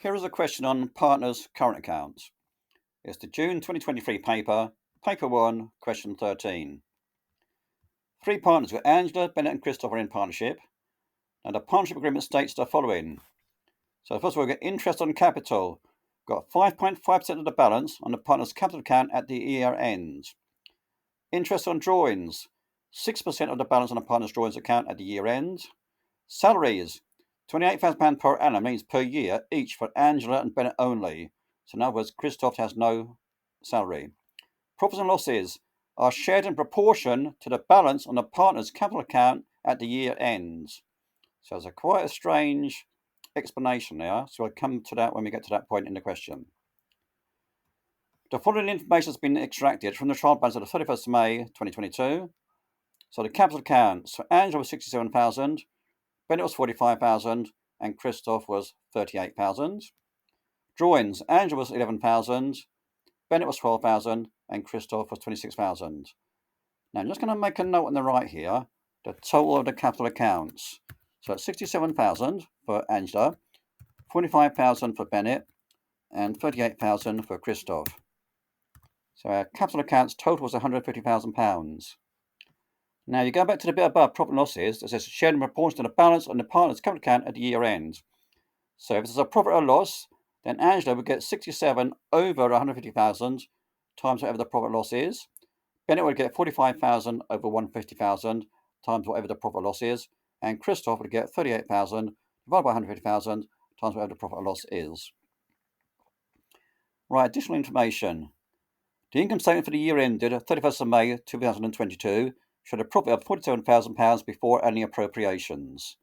Here is a question on partners' current accounts. It's the June 2023 paper, paper 1, question 13. Three partners with Angela, Bennett and Christoph are in partnership. And the partnership agreement states the following. So first of all, we've got interest on capital. We've got 5.5% of the balance on the partner's capital account at the year end. Interest on drawings, 6% of the balance on the partner's drawings account at the year end. Salaries, £28,000 per annum, means per year, each for Angela and Bennett only. So in other words, Christoph has no salary. Profits and losses are shared in proportion to the balance on the partner's capital account at the year end. So it's quite a strange explanation there. So I'll come to that when we get to that point in the question. The following information has been extracted from the trial balance of the 31st of May 2022. So the capital account, so Angela was 67,000, Bennett was 45,000, and Christoph was 38,000. Drawings, Angela was 11,000, Bennett was 12,000, and Christoph was 26,000. Now I'm just going to make a note on the right here, the total of the capital accounts. So it's 67,000 for Angela, 45,000 for Bennett, and 38,000 for Christoph. So our capital accounts total was £150,000. Now you go back to the bit above, profit and losses, that says shared in proportion to the balance on the partner's capital account at the year end. So if there's a profit or loss, then Angela would get 67 over 150,000 times whatever the profit or loss is. Bennett would get 45,000 over 150,000 times whatever the profit or loss is. And Christoph would get 38,000 divided by 150,000 times whatever the profit or loss is. Right, additional information. The income statement for the year ended 31st of May 2022 showed a profit of £47,000 before any appropriations.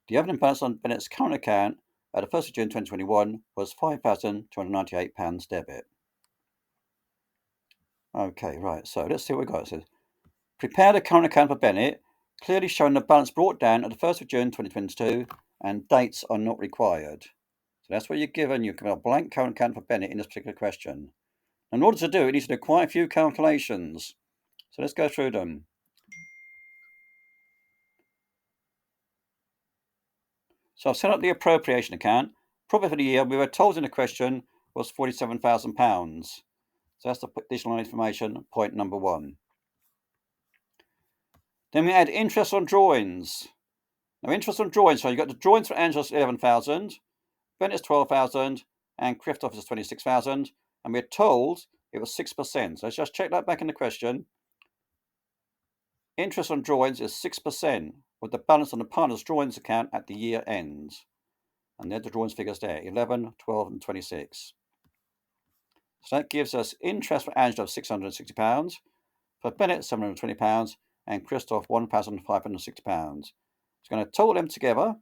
The opening balance on Bennett's current account at the 1st of June 2021 was £5,298 debit. Okay, right, so let's see what we've got. It says, prepare the current account for Bennett, clearly showing the balance brought down at the 1st of June 2022 and dates are not required. So that's what you're given. You're given a blank current account for Bennett in this particular question. In order to do it, you need to do quite a few calculations. So let's go through them. So I've set up the appropriation account. Profit for the year, we were told in the question, was £47,000. So that's the additional information, point number 1. Then we add interest on drawings. Now interest on drawings, so you've got the drawings for Angela's 11,000, Bennett's 12,000, and Christoph's 26,000. And we're told it was 6%. So let's just check that back in the question. Interest on drawings is 6% with the balance on the partner's drawings account at the year end. And there's the drawings figures there, 11, 12, and 26. So that gives us interest for Angela of £660, for Bennett £720, and Christoph £1,560. It's going to total them together,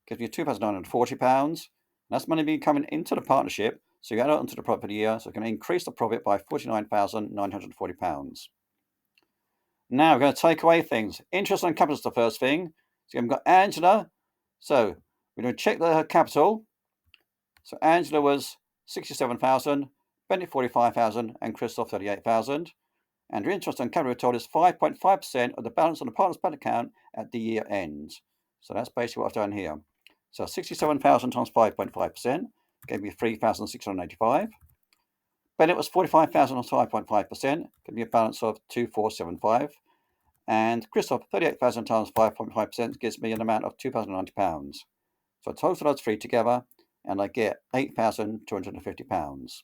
gives you £2,940. And that's money being coming into the partnership, so you add it onto the profit for the year, so it's going to increase the profit by £49,940. Now we're going to take away things. Interest on capital is the first thing. So we've got Angela. So we're going to check her capital. So Angela was 67,000, Bennett 45,000, and Christoph 38,000. And her interest on capital we're told is 5.5% of the balance on the partner's bank account at the year end. So that's basically what I've done here. So 67,000 times 5.5% gave me 3,685. Bennett was 45,000 times 5.5%, gave me a balance of 2,475. And Christoph, 38,000 times 5.5% gives me an amount of £2,090. So I total those three together and I get £8,250.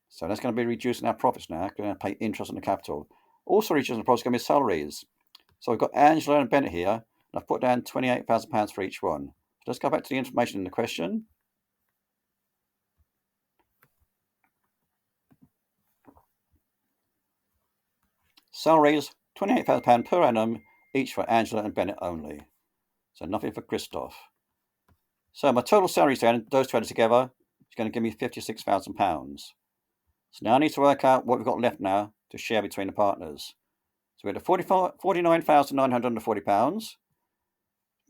So that's going to be reducing our profits now. We're going to pay interest on the capital. Also reducing the profits is going to be salaries. So we've got Angela and Bennett here, and I've put down £28,000 for each one. So let's go back to the information in the question. Salaries, £28,000 per annum, each for Angela and Bennett only. So nothing for Christoph. So my total salaries then, those two added together, is going to give me £56,000. So now I need to work out what we've got left now to share between the partners. So we had £49,940.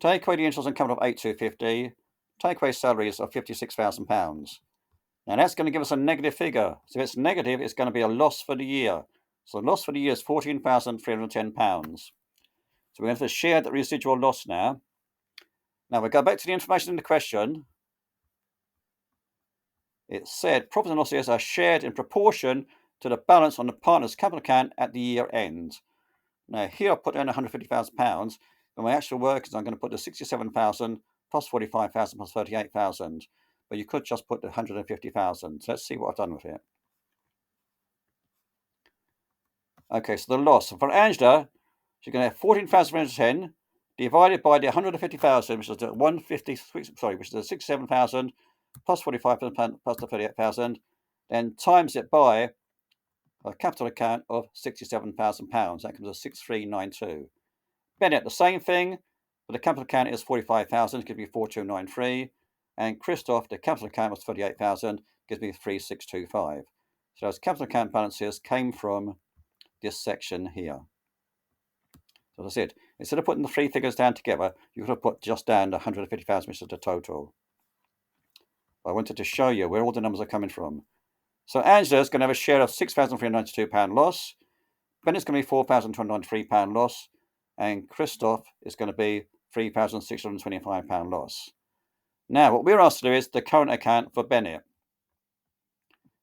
Take away the interest on capital of £8,250. Take away salaries of £56,000. Now that's going to give us a negative figure. So if it's negative, it's going to be a loss for the year. So the loss for the year is £14,310. So we're going to have to share the residual loss now. Now we go back to the information in the question. it said profits and losses are shared in proportion to the balance on the partner's capital account at the year end. Now here I put in £150,000, but my actual work is I'm going to put the 67,000 plus 45,000 plus 38,000. But you could just put the 150,000. So let's see what I've done with it. Okay, so the loss for Angela, she's going to have 14,310 divided by the 150,000, which is the 150. Sorry, which is the 67,000 plus 45,000 plus the 38,000, then times it by a capital account of £67,000. That comes to 6392. Bennett, the same thing, but the capital account is 45,000, gives me 4293. And Christoph, the capital account was 38,000, gives me 3625. So those capital account balances came from this section here. So that's it. Instead of putting the three figures down together, you could have put just down the 150,000, which is the total. I wanted to show you where all the numbers are coming from. So Angela's going to have a share of £6,392 loss. Bennett's going to be £4,293 loss. And Christoph is going to be £3,625 loss. Now, what we're asked to do is the current account for Bennett.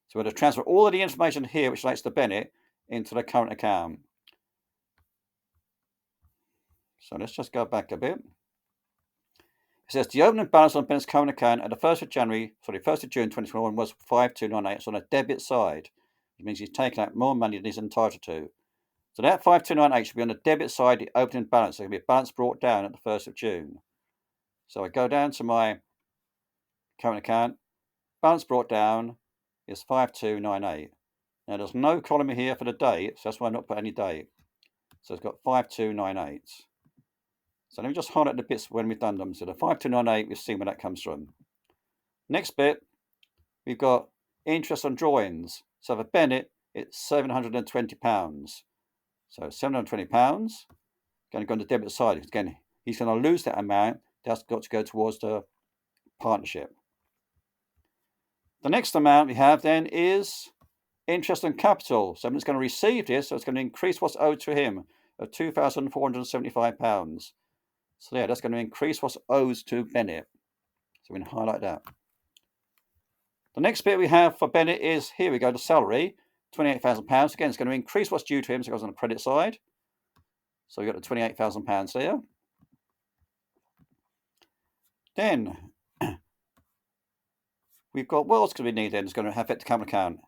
So we're going to transfer all of the information here which relates to Bennett into the current account. So let's just go back a bit. It says the opening balance on Bennett's current account at the 1st of June 2021 was 5298. It's on a debit side, which means he's taken out more money than he's entitled to. So that 5298 should be on the debit side, the opening balance. So there can be a balance brought down at the 1st of June. So I go down to my current account. Balance brought down is 5298. Now there's no column here for the date, so that's why I've not put any date. So it's got 5298. So let me just highlight the bits when we've done them. So the 5298, we've seen where that comes from. Next bit, we've got interest on drawings. So for Bennett, it's £720. So £720, going to go on the debit side. Again, he's going to lose that amount. That's got to go towards the partnership. The next amount we have then is interest on capital. So he's going to receive this, so it's going to increase what's owed to him of £2,475. So yeah, that's going to increase what's owed to Bennett. So we can highlight that. The next bit we have for Bennett is, here we go, the salary, £28,000. Again, it's going to increase what's due to him, so it goes on the credit side. So we've got the £28,000 there. Then we've got, what else could we need then? It's going to affect the capital account.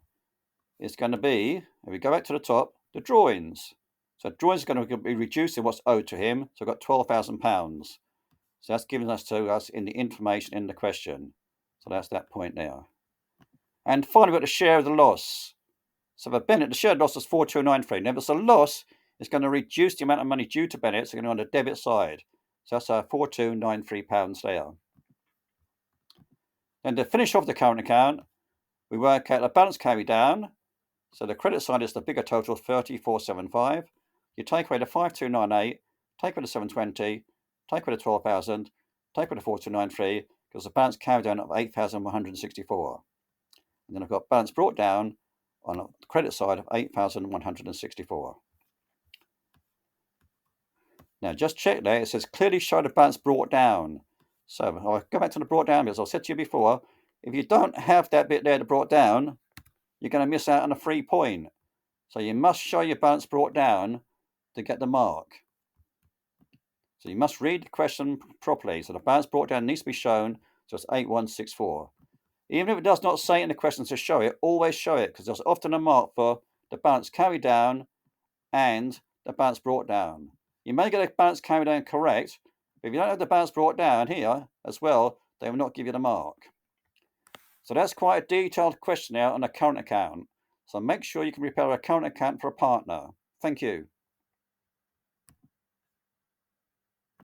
It's going to be, if we go back to the top, the drawings. So drawings is going to be reducing what's owed to him. So we've got £12,000. So that's given us to us in the information in the question. So that's that point there. And finally, we've got the share of the loss. So for Bennett, the share of the loss is 4293. Now, the loss is going to reduce the amount of money due to Bennett. So we're going to on the debit side. So that's our £4293 there. Then to finish off the current account, we work out the balance carry down. So the credit side is the bigger total, 3475. You take away the 5298, take away the 720, take away the 12,000, take away the 4293, because the balance carry down of 8,164. And then I've got balance brought down on the credit side of 8,164. Now just check there, it says clearly show the balance brought down. So I'll go back to the brought down bit. As I said to you before, if you don't have that bit there to brought down, you're going to miss out on a free point. So you must show your balance brought down to get the mark. So you must read the question properly. So the balance brought down needs to be shown, so it's 8164. Even if it does not say in the question to show it, always show it, because there's often a mark for the balance carried down and the balance brought down. You may get a balance carried down correct, but if you don't have the balance brought down here as well, they will not give you the mark. So that's quite a detailed questionnaire on a current account. So make sure you can prepare a current account for a partner. Thank you.